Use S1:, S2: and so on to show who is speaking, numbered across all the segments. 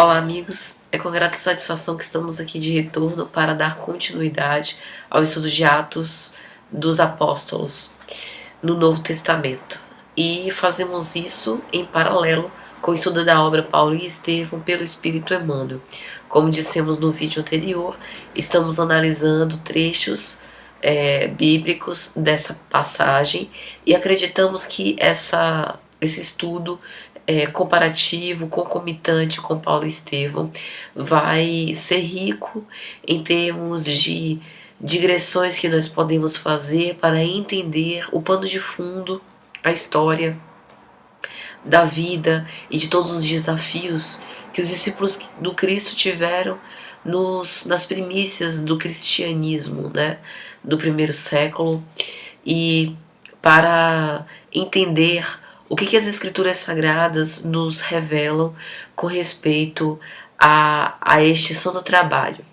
S1: Olá, amigos. É com grata satisfação que estamos aqui de retorno para dar continuidade ao estudo de Atos dos Apóstolos no Novo Testamento. E fazemos isso em paralelo com o estudo da obra Paulo e Estevão pelo Espírito Emmanuel. Como dissemos no vídeo anterior, estamos analisando trechos bíblicos dessa passagem e acreditamos que esse estudo comparativo, concomitante com Paulo e Estevão, vai ser rico em termos de digressões que nós podemos fazer para entender o pano de fundo, a história da vida e de todos os desafios que os discípulos do Cristo tiveram nas primícias do cristianismo, né, do primeiro século, e para entender o que as Escrituras Sagradas nos revelam com respeito a este santo trabalho.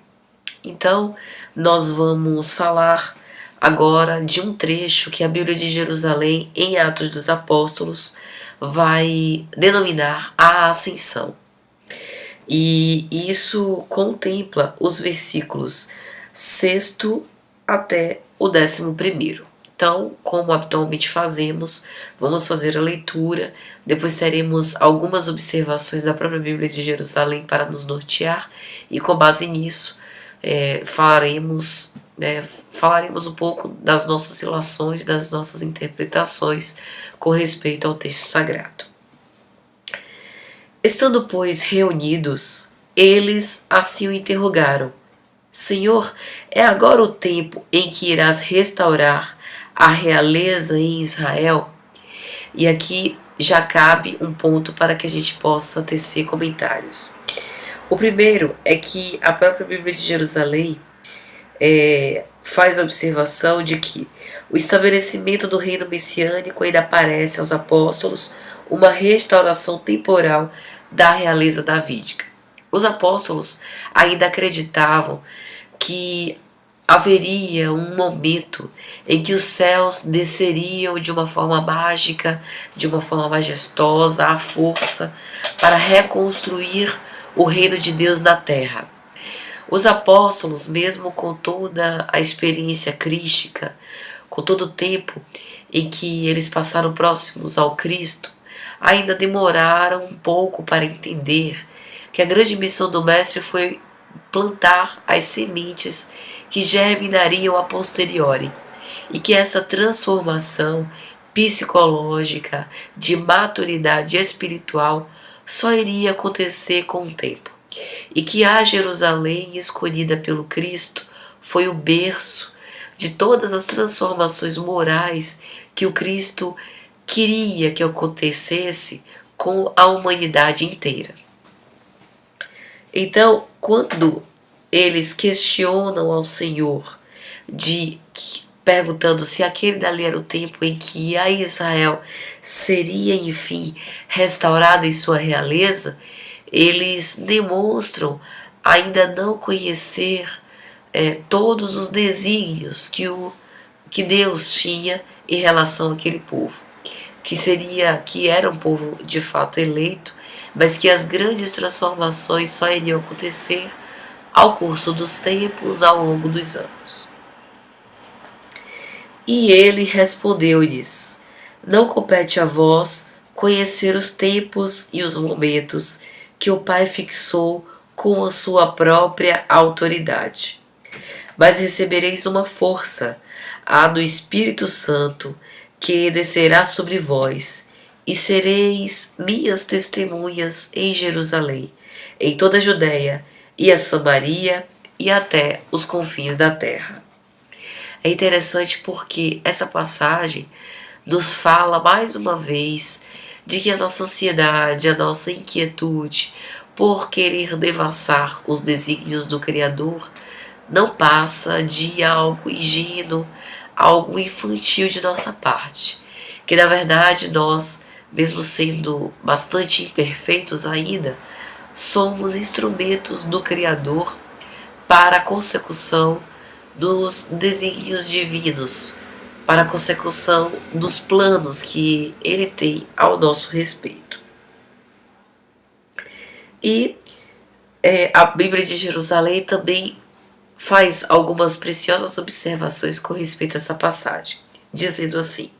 S1: Então, nós vamos falar agora de um trecho que a Bíblia de Jerusalém, em Atos dos Apóstolos, vai denominar a Ascensão. E isso contempla os versículos 6º até o 11º. Então, como habitualmente fazemos, vamos fazer a leitura, depois teremos algumas observações da própria Bíblia de Jerusalém para nos nortear, e com base nisso falaremos um pouco das nossas relações, das nossas interpretações com respeito ao texto sagrado. Estando, pois, reunidos, eles assim o interrogaram: Senhor, é agora o tempo em que irás restaurar a realeza em Israel? E aqui já cabe um ponto para que a gente possa tecer comentários. O primeiro é que a própria Bíblia de Jerusalém faz a observação de que o estabelecimento do reino messiânico ainda parece aos apóstolos uma restauração temporal da realeza davídica. Os apóstolos ainda acreditavam que haveria um momento em que os céus desceriam de uma forma mágica, de uma forma majestosa, à força, para reconstruir o reino de Deus na terra. Os apóstolos, mesmo com toda a experiência crística, com todo o tempo em que eles passaram próximos ao Cristo, ainda demoraram um pouco para entender que a grande missão do Mestre foi plantar as sementes que germinariam a posteriori, e que essa transformação psicológica de maturidade espiritual só iria acontecer com o tempo, e que a Jerusalém escolhida pelo Cristo foi o berço de todas as transformações morais que o Cristo queria que acontecesse com a humanidade inteira. Então, quando eles questionam ao Senhor, perguntando se aquele dali era o tempo em que a Israel seria, enfim, restaurada em sua realeza, eles demonstram ainda não conhecer todos os desígnios que Deus tinha em relação àquele povo, que era um povo de fato eleito, mas que as grandes transformações só iriam acontecer ao curso dos tempos, ao longo dos anos. E ele respondeu-lhes: Não compete a vós conhecer os tempos e os momentos que o Pai fixou com a sua própria autoridade. Mas recebereis uma força, a do Espírito Santo, que descerá sobre vós, e sereis minhas testemunhas em Jerusalém, em toda a Judéia e a Samaria e até os confins da terra. É interessante porque essa passagem nos fala mais uma vez de que a nossa ansiedade, a nossa inquietude por querer devassar os desígnios do Criador não passa de algo ingênuo, algo infantil de nossa parte, que na verdade nós, mesmo sendo bastante imperfeitos ainda, somos instrumentos do Criador para a consecução dos desígnios divinos, para a consecução dos planos que Ele tem ao nosso respeito. E A Bíblia de Jerusalém também faz algumas preciosas observações com respeito a essa passagem, dizendo assim: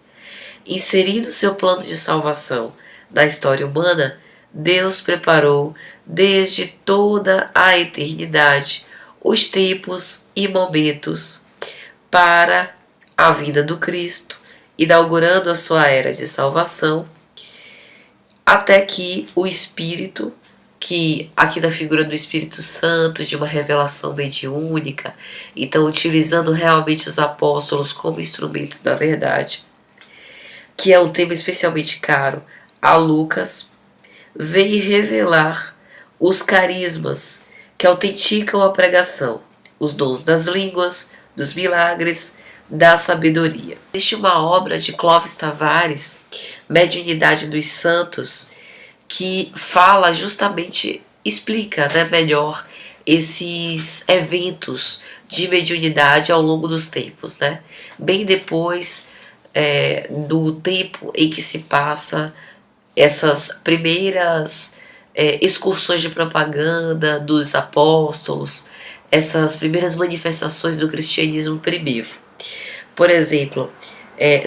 S1: inserindo seu plano de salvação na história humana, Deus preparou desde toda a eternidade os tempos e momentos para a vinda do Cristo, inaugurando a sua era de salvação, até que o Espírito, que aqui na figura do Espírito Santo, de uma revelação mediúnica, então utilizando realmente os apóstolos como instrumentos da verdade, que é um tema especialmente caro a Lucas, veio revelar os carismas que autenticam a pregação, os dons das línguas, dos milagres, da sabedoria. Existe uma obra de Clóvis Tavares, Mediunidade dos Santos, que fala justamente, explica, né, melhor esses eventos de mediunidade ao longo dos tempos, né? Bem depois do tempo em que se passa essas primeiras excursões de propaganda dos apóstolos, essas primeiras manifestações do cristianismo primitivo. Por exemplo,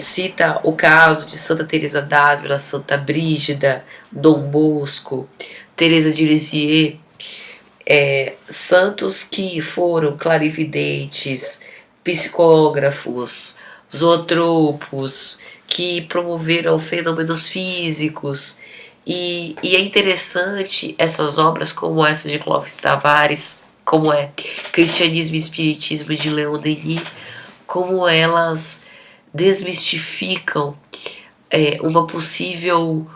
S1: cita o caso de Santa Teresa d'Ávila, Santa Brígida, Dom Bosco, Teresa de Lisieux, santos que foram clarividentes, psicógrafos, zootropos, que promoveram fenômenos físicos. E é interessante essas obras como essa de Clóvis Tavares, como é Cristianismo e Espiritismo de Leon Denis, como elas desmistificam uma possível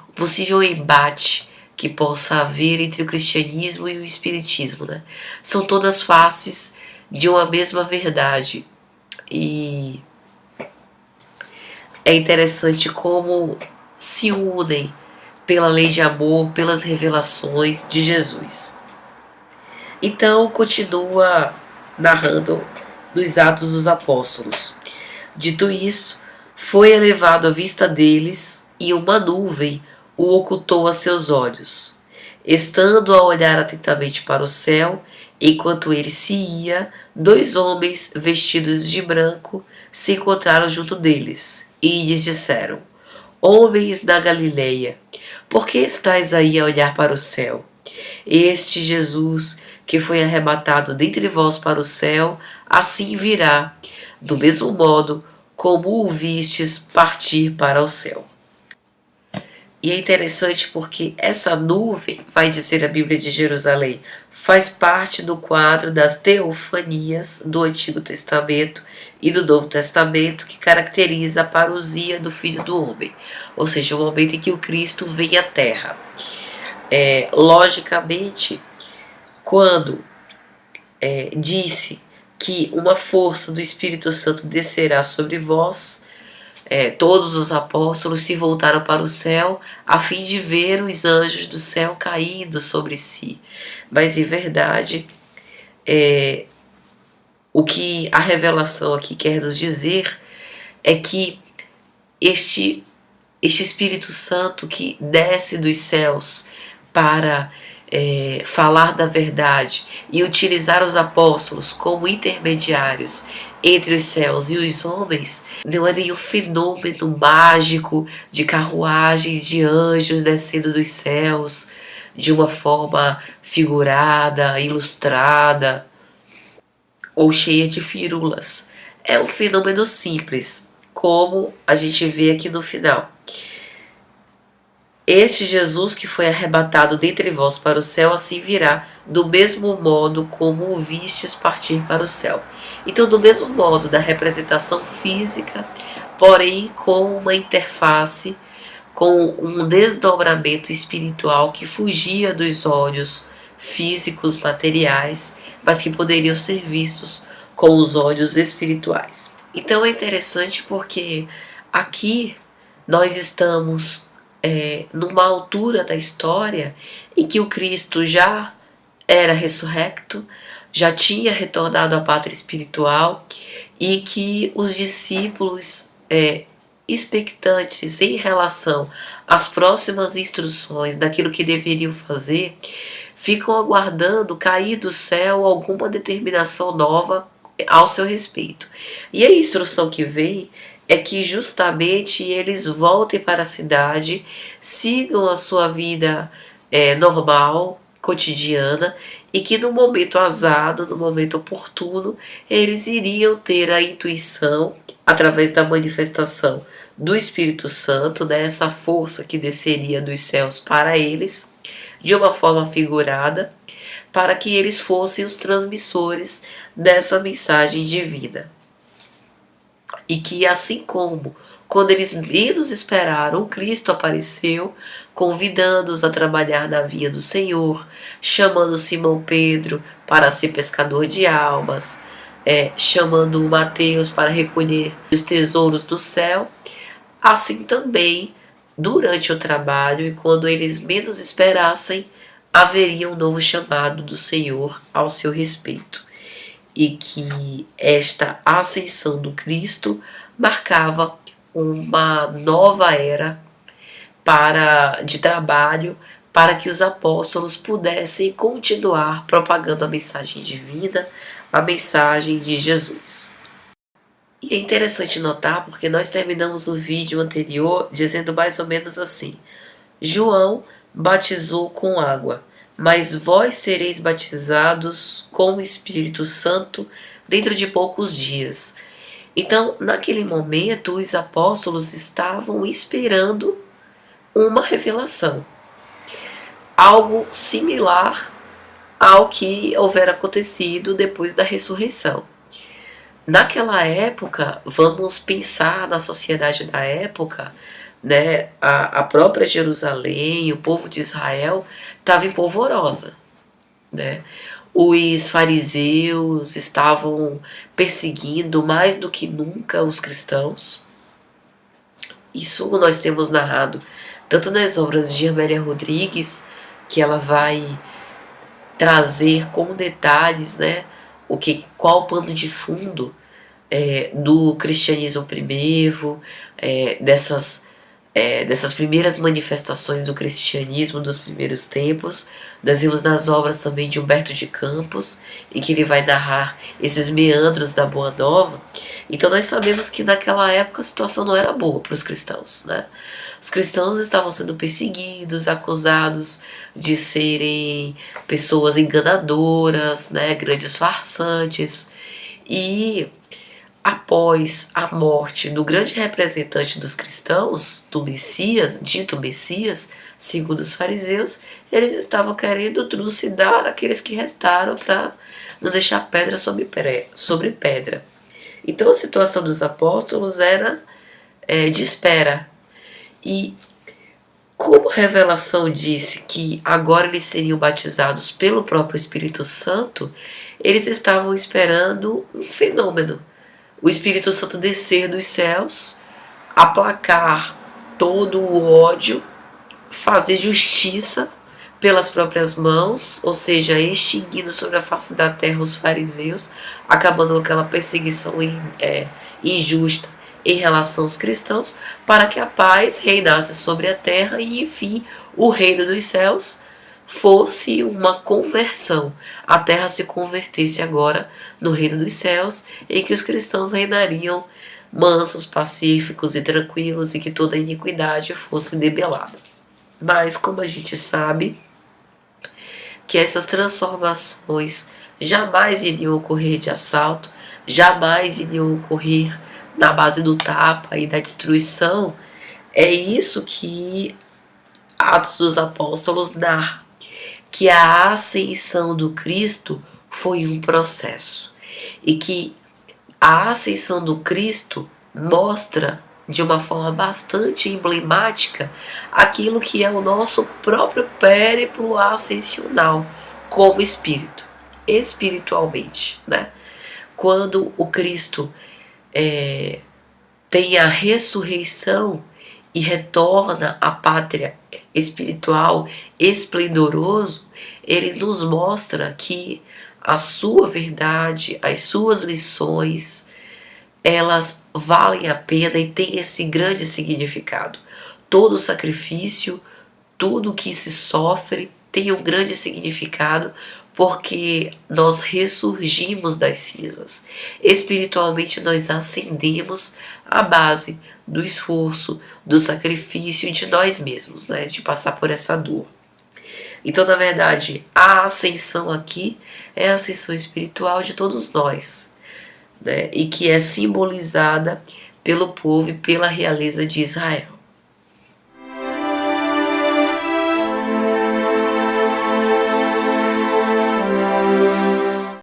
S1: embate que possa haver entre o cristianismo e o espiritismo, né? São todas faces de uma mesma verdade. E é interessante como se unem pela lei de amor, pelas revelações de Jesus. Então, continua narrando dos Atos dos Apóstolos. Dito isso, foi elevado à vista deles e uma nuvem o ocultou a seus olhos. Estando a olhar atentamente para o céu, enquanto ele se ia, 2 homens vestidos de branco se encontraram junto deles e lhes disseram: Homens da Galileia, por que estáis aí a olhar para o céu? Este Jesus, que foi arrebatado dentre vós para o céu, assim virá, do mesmo modo como o vistes partir para o céu. E é interessante porque essa nuvem, vai dizer a Bíblia de Jerusalém, faz parte do quadro das teofanias do Antigo Testamento e do Novo Testamento, que caracteriza a parousia do Filho do Homem, ou seja, o momento em que o Cristo vem à Terra. Logicamente, quando disse que uma força do Espírito Santo descerá sobre vós, todos os apóstolos se voltaram para o céu a fim de ver os anjos do céu caindo sobre si. Mas em verdade, o que a revelação aqui quer nos dizer é que este Espírito Santo que desce dos céus para falar da verdade e utilizar os apóstolos como intermediários entre os céus e os homens, não é nenhum fenômeno mágico de carruagens de anjos descendo dos céus de uma forma figurada, ilustrada ou cheia de firulas. É um fenômeno simples, como a gente vê aqui no final. Este Jesus que foi arrebatado dentre vós para o céu, assim virá, do mesmo modo como o vistes partir para o céu. Então, do mesmo modo da representação física, porém com uma interface, com um desdobramento espiritual que fugia dos olhos físicos, materiais, mas que poderiam ser vistos com os olhos espirituais. Então é interessante porque aqui nós estamos numa altura da história em que o Cristo já era ressurrecto, já tinha retornado à pátria espiritual e que os discípulos expectantes em relação às próximas instruções daquilo que deveriam fazer ficam aguardando cair do céu alguma determinação nova ao seu respeito. E a instrução que vem é que justamente eles voltem para a cidade, sigam a sua vida normal, cotidiana, e que no momento azado, no momento oportuno, eles iriam ter a intuição, através da manifestação do Espírito Santo, né, essa força que desceria dos céus para eles, de uma forma figurada, para que eles fossem os transmissores dessa mensagem divina. E que assim como quando eles menos esperaram, Cristo apareceu, convidando-os a trabalhar na vinha do Senhor, chamando Simão Pedro para ser pescador de almas, chamando Mateus para recolher os tesouros do céu. Assim também, durante o trabalho e quando eles menos esperassem, haveria um novo chamado do Senhor ao seu respeito. E que esta ascensão do Cristo marcava uma nova era de trabalho para que os apóstolos pudessem continuar propagando a mensagem divina, a mensagem de Jesus. E é interessante notar porque nós terminamos o vídeo anterior dizendo mais ou menos assim: João batizou com água, mas vós sereis batizados com o Espírito Santo dentro de poucos dias. Então, naquele momento, os apóstolos estavam esperando uma revelação, algo similar ao que houver acontecido depois da ressurreição. Naquela época, vamos pensar na sociedade da época, né, a própria Jerusalém, o povo de Israel estava em polvorosa, né? Os fariseus estavam perseguindo mais do que nunca os cristãos. Isso nós temos narrado tanto nas obras de Amélia Rodrigues, que ela vai trazer com detalhes, né, qual o pano de fundo do cristianismo primevo, dessas primeiras manifestações do cristianismo dos primeiros tempos. Nós vimos nas obras também de Humberto de Campos, em que ele vai narrar esses meandros da Boa Nova. Então nós sabemos que naquela época a situação não era boa para os cristãos, né? Os cristãos estavam sendo perseguidos, acusados de serem pessoas enganadoras, né, grandes farsantes. E após a morte do grande representante dos cristãos, do Messias, dito Messias, segundo os fariseus, eles estavam querendo trucidar aqueles que restaram para não deixar pedra sobre pedra. Então a situação dos apóstolos era de espera. E como a revelação disse que agora eles seriam batizados pelo próprio Espírito Santo, eles estavam esperando um fenômeno. O Espírito Santo descer dos céus, aplacar todo o ódio, fazer justiça pelas próprias mãos, ou seja, extinguindo sobre a face da terra os fariseus, acabando com aquela perseguição injusta em relação aos cristãos, para que a paz reinasse sobre a terra e, enfim, o reino dos céus fosse uma conversão. A terra se convertesse agora no reino dos céus, em que os cristãos reinariam mansos, pacíficos e tranquilos, e que toda iniquidade fosse debelada. Mas, como a gente sabe, que essas transformações jamais iriam ocorrer de assalto, jamais iriam ocorrer na base do tapa e da destruição. É isso que Atos dos Apóstolos narra, que a ascensão do Cristo foi um processo, e que a ascensão do Cristo mostra de uma forma bastante emblemática aquilo que é o nosso próprio périplo ascensional como espírito, espiritualmente, né? Quando o Cristo tem a ressurreição e retorna à pátria espiritual esplendoroso, ele nos mostra que a sua verdade, as suas lições, elas valem a pena e têm esse grande significado. Todo sacrifício, tudo que se sofre tem um grande significado, porque nós ressurgimos das cinzas. Espiritualmente nós ascendemos à base do esforço, do sacrifício de nós mesmos, né? De passar por essa dor. Então, na verdade, a ascensão aqui é a ascensão espiritual de todos nós, né? E que é simbolizada pelo povo e pela realeza de Israel.